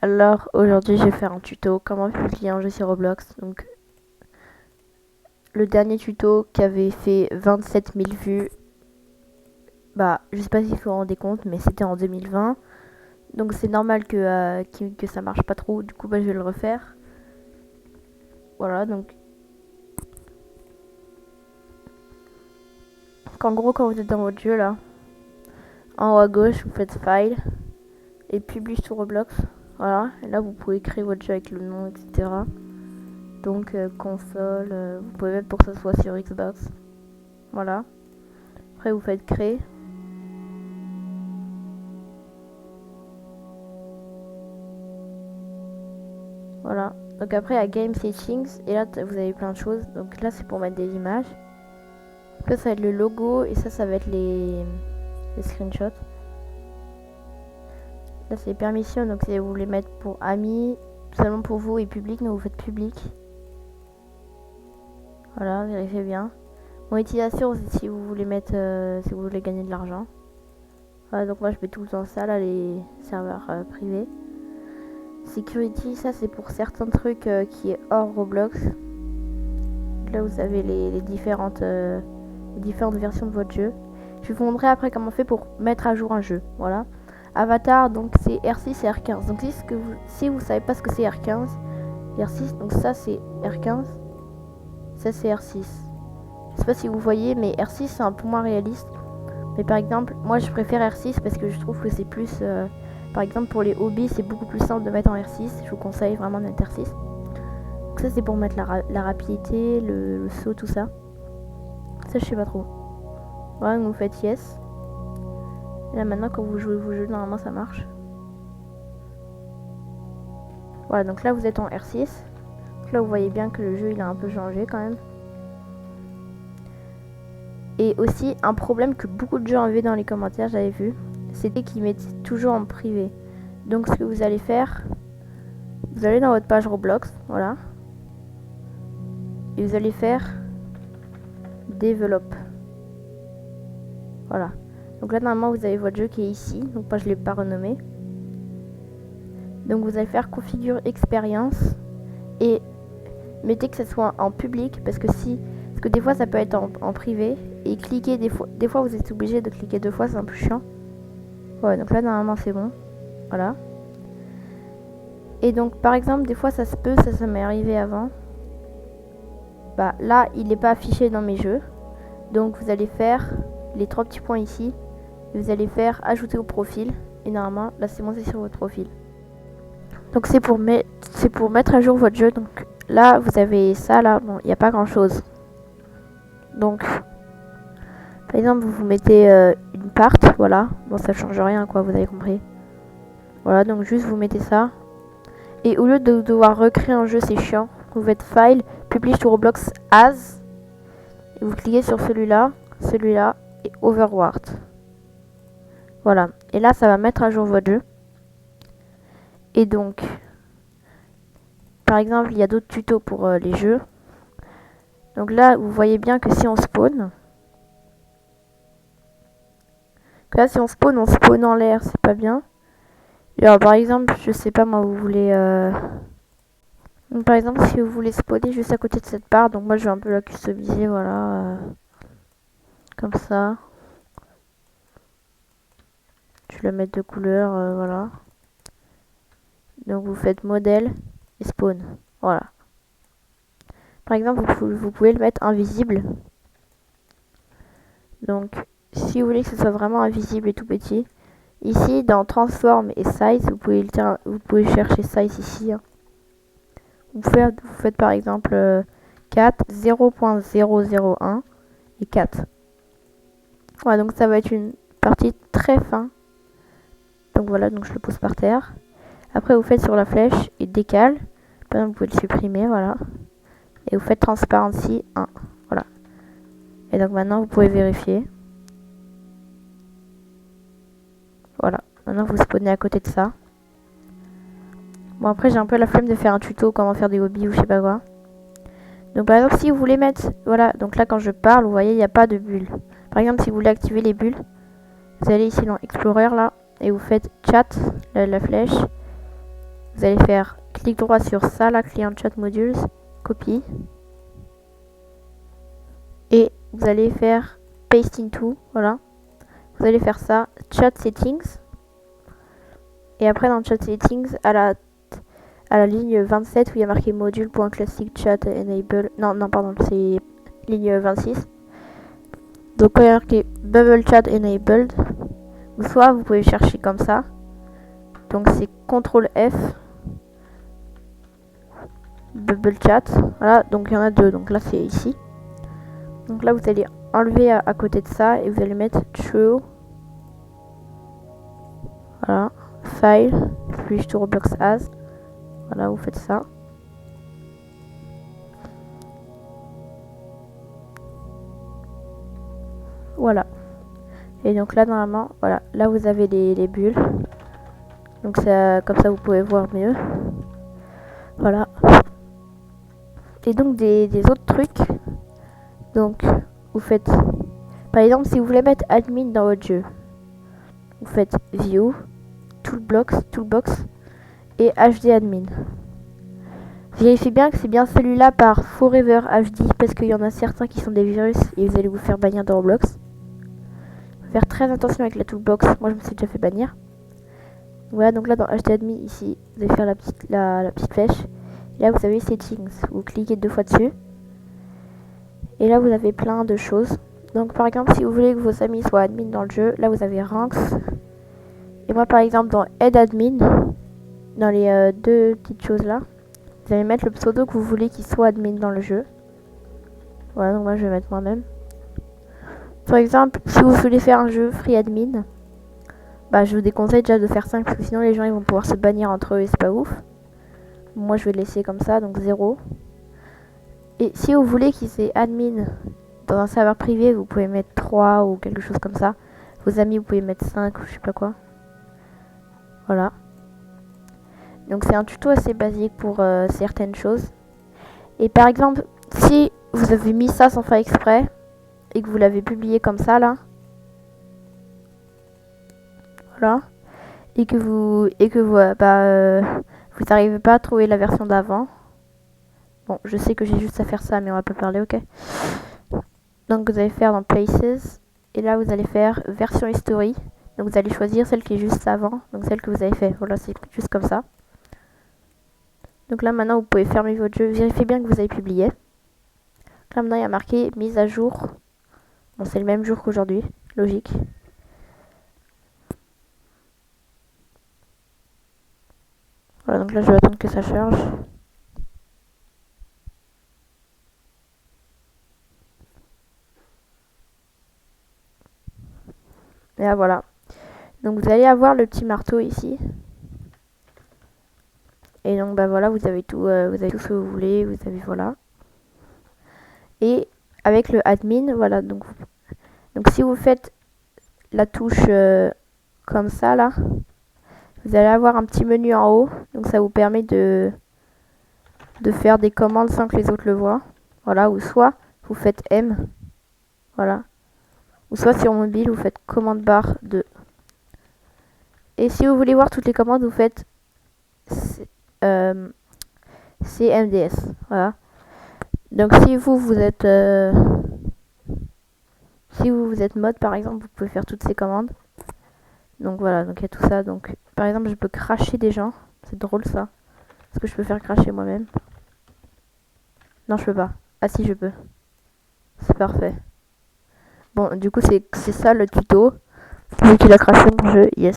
Alors aujourd'hui je vais faire un tuto comment publier un jeu sur Roblox. Donc le dernier tuto qui avait fait 27 000 vues, bah je sais pas si vous vous rendez compte mais c'était en 2020. Donc c'est normal que ça marche pas trop, du coup bah, je vais le refaire. Voilà donc en gros quand vous êtes dans votre jeu là, en haut à gauche vous faites File et Publie sur Roblox. Voilà, et là vous pouvez créer votre jeu avec le nom etc. Donc console, vous pouvez mettre pour que ça soit sur Xbox. Voilà. Après vous faites créer. Voilà. Donc après, à Game Settings, et là, vous avez plein de choses. Donc là, c'est pour mettre des images. Après, ça va être le logo, et ça va être les screenshots. Là, c'est les permissions, donc si vous voulez mettre pour amis, seulement pour vous, et public, donc vous faites public. Voilà, vérifiez bien. Monétisation, c'est si vous voulez mettre, si vous voulez gagner de l'argent. Voilà, donc moi, je mets tout le temps ça, là, les serveurs privés. Security, ça, c'est pour certains trucs qui est hors Roblox. Là vous avez les différentes versions de votre jeu. Je vous montrerai après comment on fait pour mettre à jour un jeu. Voilà. Avatar, donc c'est R6 et R15. Donc si vous savez pas ce que c'est R15, R6, donc ça c'est R15, ça c'est R6. Je sais pas si vous voyez, mais R6 c'est un peu moins réaliste. Mais par exemple, moi je préfère R6 parce que je trouve que c'est plus... par exemple pour les hobbies, c'est beaucoup plus simple de mettre en R6. Je vous conseille vraiment de mettre R6. Donc ça c'est pour mettre la rapidité, le saut, tout ça. Ça je sais pas trop. Voilà, donc vous faites yes. Et là maintenant quand vous jouez vos jeux, normalement ça marche. Voilà, donc là vous êtes en R6. Donc là vous voyez bien que le jeu il a un peu changé quand même. Et aussi un problème que beaucoup de gens avaient dans les commentaires, j'avais vu, c'était qu'ils mettaient toujours en privé. Donc ce que vous allez faire, vous allez dans votre page Roblox, voilà. Et vous allez faire Develop. Voilà. Donc là normalement vous avez votre jeu qui est ici. Donc moi je ne l'ai pas renommé. Donc vous allez faire configure expérience. Et mettez que ça soit en public. Parce que des fois ça peut être en privé. Et cliquez des fois vous êtes obligé de cliquer 2 fois, c'est un peu chiant. Ouais, donc là normalement c'est bon. Voilà. Et donc par exemple des fois ça se peut, ça m'est arrivé avant. Bah là il n'est pas affiché dans mes jeux. Donc vous allez faire les 3 petits points ici. Et vous allez faire ajouter au profil. Et normalement là c'est monté sur votre profil. Donc c'est pour mettre à jour votre jeu. Donc là vous avez ça là. Bon, il n'y a pas grand chose. Donc par exemple vous mettez une part. Voilà. Bon ça change rien quoi, vous avez compris. Voilà, donc juste vous mettez ça. Et au lieu de devoir recréer un jeu, c'est chiant. Vous faites File, Publish to Roblox As. Et vous cliquez sur celui-là et Overword. Voilà. Et là, ça va mettre à jour votre jeu. Et donc, par exemple, il y a d'autres tutos pour les jeux. Donc là, vous voyez bien que si on spawn, on spawn en l'air, c'est pas bien. Et alors, par exemple, je sais pas moi, vous voulez... Donc, par exemple, si vous voulez spawner juste à côté de cette barre, donc moi je vais un peu la customiser, voilà. Comme ça. Je vais la mettre de couleur, voilà. Donc vous faites modèle et spawn. Voilà. Par exemple, vous pouvez le mettre invisible. Donc, si vous voulez que ce soit vraiment invisible et tout petit, ici dans Transform et Size, vous pouvez chercher Size ici. Hein. Vous faites par exemple 4, 0.001 et 4. Voilà, donc ça va être une partie très fin. Donc voilà, donc je le pose par terre. Après, vous faites sur la flèche et décale. Par exemple, vous pouvez le supprimer, voilà. Et vous faites Transparency 1. Voilà. Et donc maintenant, vous pouvez vérifier. Voilà. Maintenant, vous spawnez à côté de ça. Bon, après, j'ai un peu la flemme de faire un tuto comment faire des hobbies ou je sais pas quoi. Donc, par exemple, si vous voulez mettre... Voilà, donc là, quand je parle, vous voyez, il n'y a pas de bulles. Par exemple, si vous voulez activer les bulles, vous allez ici dans Explorer, là, et vous faites Chat, la flèche. vous allez faire clic droit sur ça, la client chat modules, copie. Et vous allez faire paste into, voilà. Vous allez faire ça, chat settings. Et après dans chat settings, à la ligne 27 où il y a marqué module.classic chat enable. Non, pardon, c'est ligne 26. Donc quand il y a marqué bubble chat enabled, ou soit vous pouvez chercher comme ça. Donc c'est CTRL F, bubble chat. Voilà, donc il y en a deux. Donc là c'est ici. Donc là vous allez enlever à côté de ça et vous allez mettre true. Voilà, file, switch to Roblox as. Voilà, vous faites ça. Voilà. Et donc là normalement, voilà, là vous avez les bulles. Donc ça, comme ça vous pouvez voir mieux. Voilà. Et donc des autres trucs. Donc vous faites, par exemple si vous voulez mettre admin dans votre jeu, vous faites view, toolbox et HD admin. Vérifiez bien que c'est bien celui-là par Forever HD parce qu'il y en a certains qui sont des virus et vous allez vous faire bannir dans Roblox. Faire très attention avec la toolbox, moi je me suis déjà fait bannir. Voilà, donc là dans HD admin ici, vous allez faire la petite flèche. Et là vous avez settings, vous cliquez 2 fois dessus. Et là vous avez plein de choses. Donc par exemple si vous voulez que vos amis soient admin dans le jeu, là vous avez ranks. Et moi par exemple dans head admin, dans les deux petites choses là, vous allez mettre le pseudo que vous voulez qu'il soit admin dans le jeu. Voilà, donc moi je vais mettre moi-même. Par exemple, si vous voulez faire un jeu free admin, bah je vous déconseille déjà de faire 5 parce que sinon les gens ils vont pouvoir se bannir entre eux et c'est pas ouf. Moi je vais le laisser comme ça, donc 0. Et si vous voulez qu'il soit admin dans un serveur privé, vous pouvez mettre 3 ou quelque chose comme ça. Vos amis vous pouvez mettre 5 ou je sais pas quoi. Voilà. Donc c'est un tuto assez basique pour certaines choses. Et par exemple, si vous avez mis ça sans faire exprès et que vous l'avez publié comme ça là, voilà, et que vous vous n'arrivez pas à trouver la version d'avant. Bon, je sais que j'ai juste à faire ça, mais on va pas parler, ok. Donc vous allez faire dans Places, et là vous allez faire version history. Donc vous allez choisir celle qui est juste avant, donc celle que vous avez fait. Voilà, c'est juste comme ça. Donc là maintenant vous pouvez fermer votre jeu, vérifiez bien que vous avez publié. Là maintenant il y a marqué mise à jour. Bon, c'est le même jour qu'aujourd'hui, logique. Voilà, donc là je vais attendre que ça charge. Et là voilà. Donc vous allez avoir le petit marteau ici. Et donc bah voilà, vous avez tout ce que vous voulez, vous avez voilà. Et avec le admin, voilà, donc si vous faites la touche comme ça là, vous allez avoir un petit menu en haut, donc ça vous permet de faire des commandes sans que les autres le voient. Voilà, ou soit vous faites M, voilà. Ou soit sur mobile, vous faites commande barre 2. Et si vous voulez voir toutes les commandes, vous faites CMDS, voilà. Donc si vous êtes mode par exemple, vous pouvez faire toutes ces commandes. Donc voilà, donc il y a tout ça. Donc par exemple, je peux cracher des gens. C'est drôle ça. Est-ce que je peux faire cracher moi-même? Non, je peux pas. Ah si, je peux. C'est parfait. Bon, du coup, c'est ça le tuto. Vu qu'il a craché mon jeu, yes.